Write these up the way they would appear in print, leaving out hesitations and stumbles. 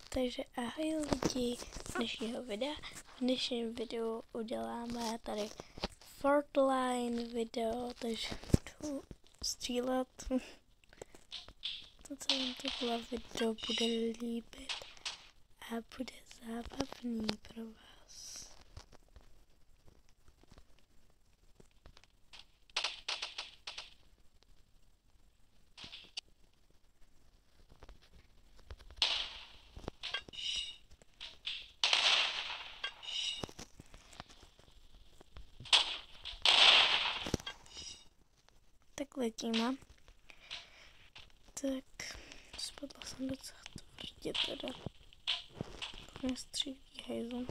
Takže ahoj lidi dnešního videa. V dnešním videu uděláme tady Fortline video, takže budu střílet. To celé tohle video bude líbit a bude zábavný pro vás. Tak letíme. Tak spadla jsem docela tvrdě teda. Mě střílí hejzl.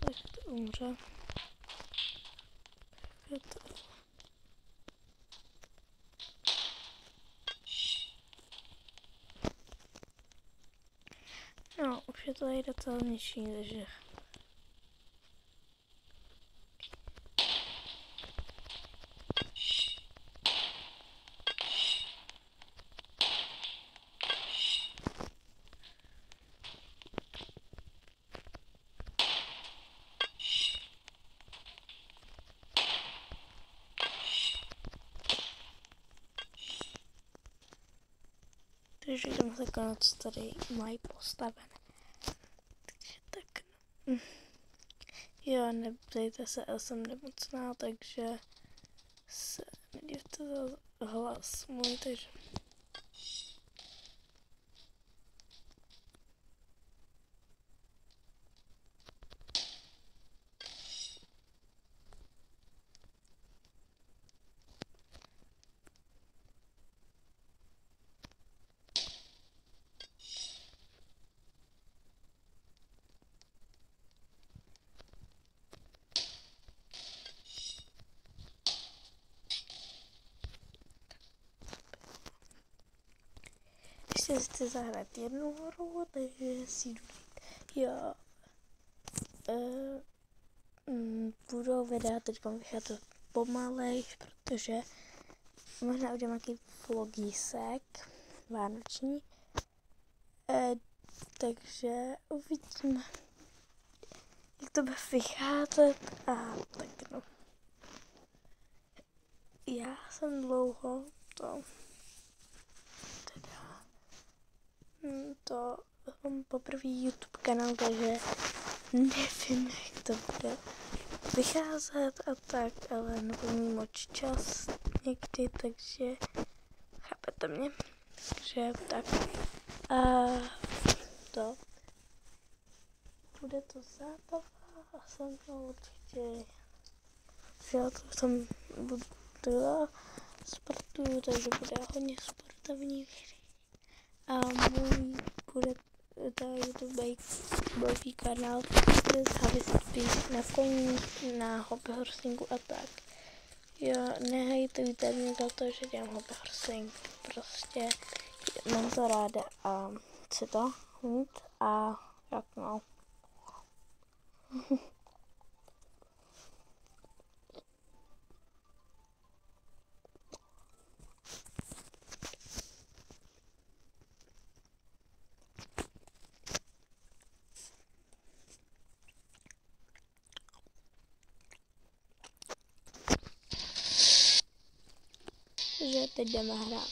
Takže to umře. No, už je to tady docela nižší, takže jdeme se konec tady mají postavené. Takže tak no. Jo, neptejte se, já jsem nemocná, takže se nedívte za hlas můj, takže si chci zahrát jednu hru, takže si jdu. Jo. Budou videa teď vycházet pomalej, protože možná udělám nějaký vlogísek vánoční. Takže uvidíme, jak to bude vycházet a tak no. Já jsem dlouho to mám poprvé YouTube kanál, takže nevím, jak to bude vycházet a tak, ale nebudu mít moc čas někdy, takže chápete mě. Takže tak a to bude to zábava a jsem to určitě já to tam budu sportu, takže bude hodně sportovní video. A můj bude YouTubeový kanál, bude záviset spíš na koních, na hobbyhorsingu a tak. Jo, nehejtujte mě za to, že dělám hobbyhorsing, prostě mám to ráda a chci to mít a jak no. Že teď jdeme hrát.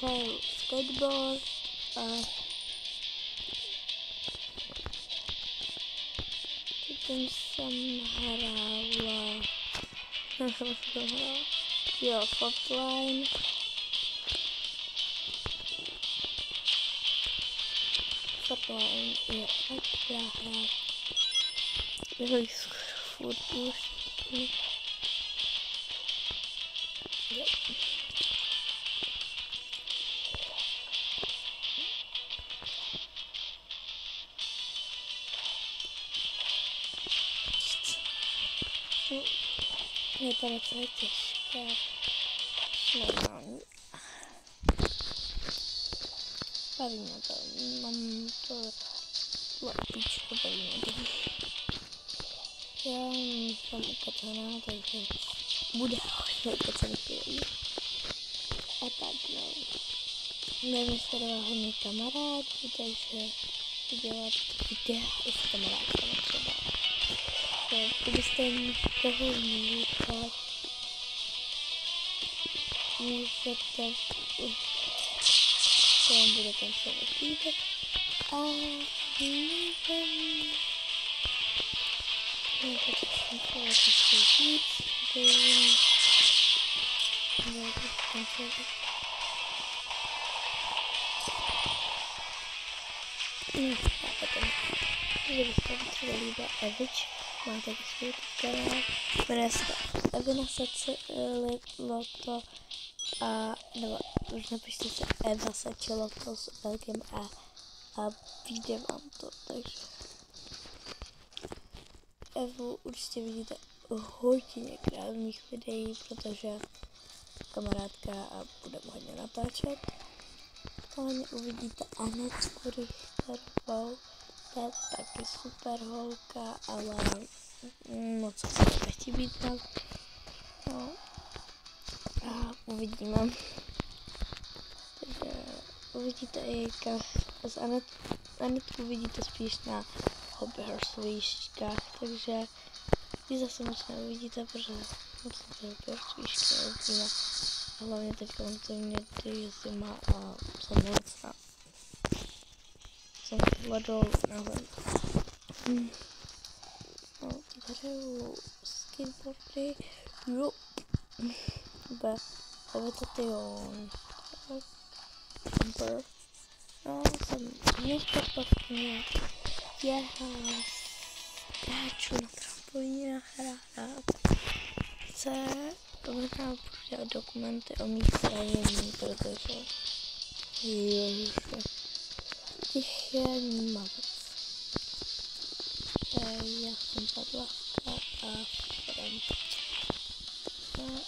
Hraju skateboard a teď jsem hrála jo, Fortline. Fortline je extra hra. Je furt už. Jo. Je to docela těžké. Normální. Baví mě to. Mám to Píčko, bavíme. Já jsem ukacená, takže bude hodně ukacený film. A tak no. Budeme sledovat hodně kamarádů, takže udělat videa i s kamarádkami třeba. Kdybyste nikoho nevítat, můžete tam bude ten člověk líbit a nevím, to jsem člověk ještě víc, ten člověk. A potom, kdybyste třeba líbila Evič, má taky svůj kanál, jmenuje se Evina Saciloto a nebo už napište se Eva Saciloto s velkým a vyjde vám to, takže Evu určitě vidíte hodně krásných videí, protože kamarádka a budeme hodně natáčet. Hlavně uvidíte Anetku Richterovou, to je taky super holka, ale moc se nechci být tam. No. A uvidíme. Takže uvidíte i z Anetku vidíte spíš na hobbyhorse takže vy zase moc neuvidíte, protože moc na hobbyhorse uvidíme. A hlavně teďka to mě je zima a jsem nemocná. Jsem hledal na zem. No, teď hraju skateboardy. Jo. Vegetation. Jumper. No, jsem neštěpavně. Skáču na trampolíně hrát. Možná bude dokumenty o mých zranění, protože těch je mazec. Já jsem padlavka a spadám. No,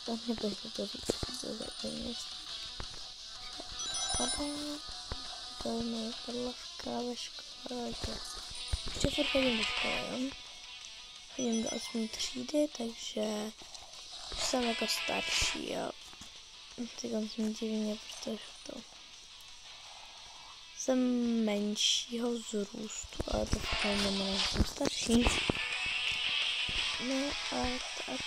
tak nebudete to říct, to základně. Padám, velmi padlavka ve škole, ještě furt chodím do školy, chodím do 8. třídy, takže už jsem jako starší, jo. Říkám se mi divně, protože to jsem menšího vzrůstu, ale to znamená, že jsem starší. No a tak.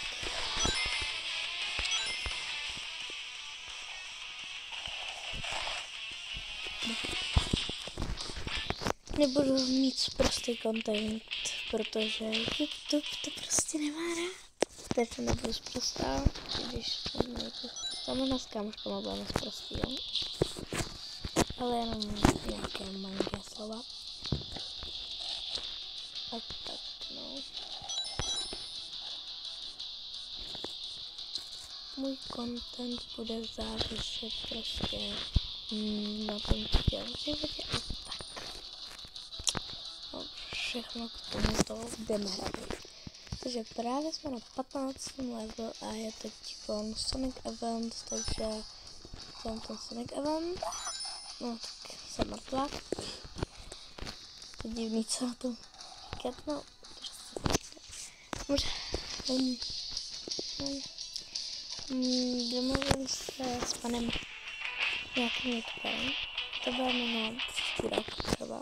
Nebudu mít prostý content, protože YouTube to prostě nemá rád. Teď to nebudu zprostá, když sama s kámoškama budeme zprostý, jo. Ale jenom nějaké manké slova. A tak, no. Můj content bude záviset prostě na tom, co dělám v životě a tak. No, všechno k tomuto jdeme hrát. Takže právě jsme na 15. level a je teď Sonic Event, takže jsem ten Sonic Event. No tak jsem mrtvá. To je divný, co na tom říkat, no prostě. Domluvím se s panem nějakým youtuberem. To budeme na příští rok třeba.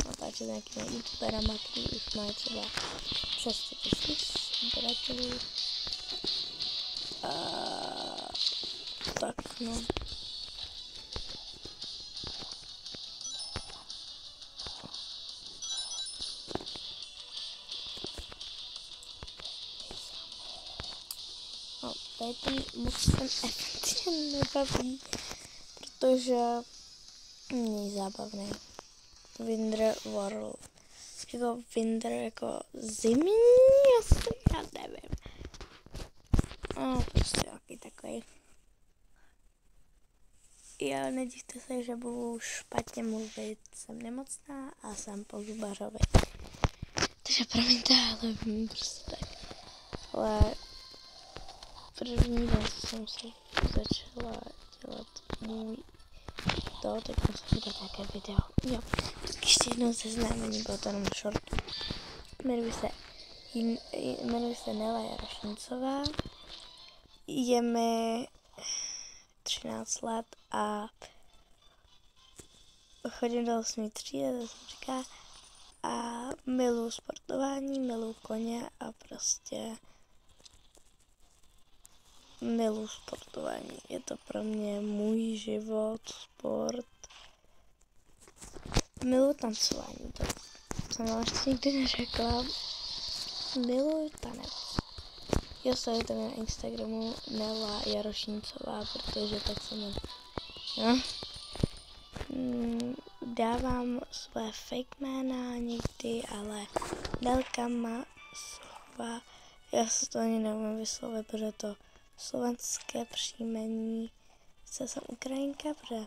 Natáčet nějakými youtuberama, který už mají třeba přes 100 000 odběratelů. Tak no. No, tady ten moc ten efekt nebaví, protože není zábavný. Winter World. Jako winter jako zimní, asi, já nevím. No, prostě nějaký takový. Já nedivte se, že budu špatně mluvit. Jsem nemocná a jsem po zubařovi. Takže promiňte, ale prostě tak. Ale první den jsem se začala dělat můj to, teď se bude také video. Jo, tak ještě jednou seznámení, bylo to jenom short. Jmenuji se Nela Jarošnicová, je mi 13 let a chodím do 8. třídy, to jsem říká, a miluji sportování, miluji koně a prostě miluji sportování. Je to pro mě můj život, sport. Miluji tancování, to jsem vám ještě nikdy neřekla. Miluji tanec. Jo, sledujte mě na Instagramu Nela Jarošnicová, protože tak se jmenuji. No. Dávám své fake jména někdy, ale Nelka má slova. Já se to ani neumím vyslovit, protože to slovenské příjmení. Jsem Ukrajinka, protože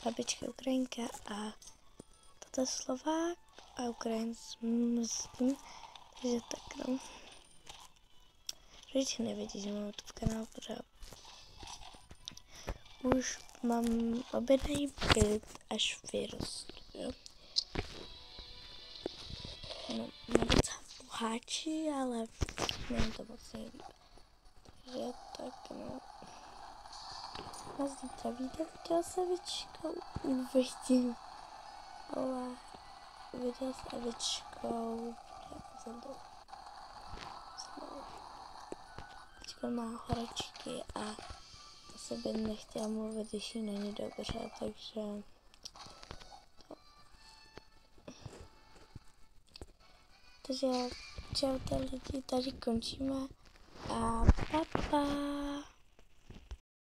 babička je Ukrajinka a toto je Slovák a Ukrajinským, takže tak no. Rodiče nevědí, že mám YouTube kanál, protože už mám objednaný byt, až vyrostu, jo. No, mám docela boháči, ale nevím to moc nejlíp. Takže tak no. Na zítra vyjde video s Evičkou, uvidím. Ale video s Evičkou, Evička má horečky a asi by nechtěla mluvit, když jí není dobře, takže Takže čau lidi, tady končíme a pa.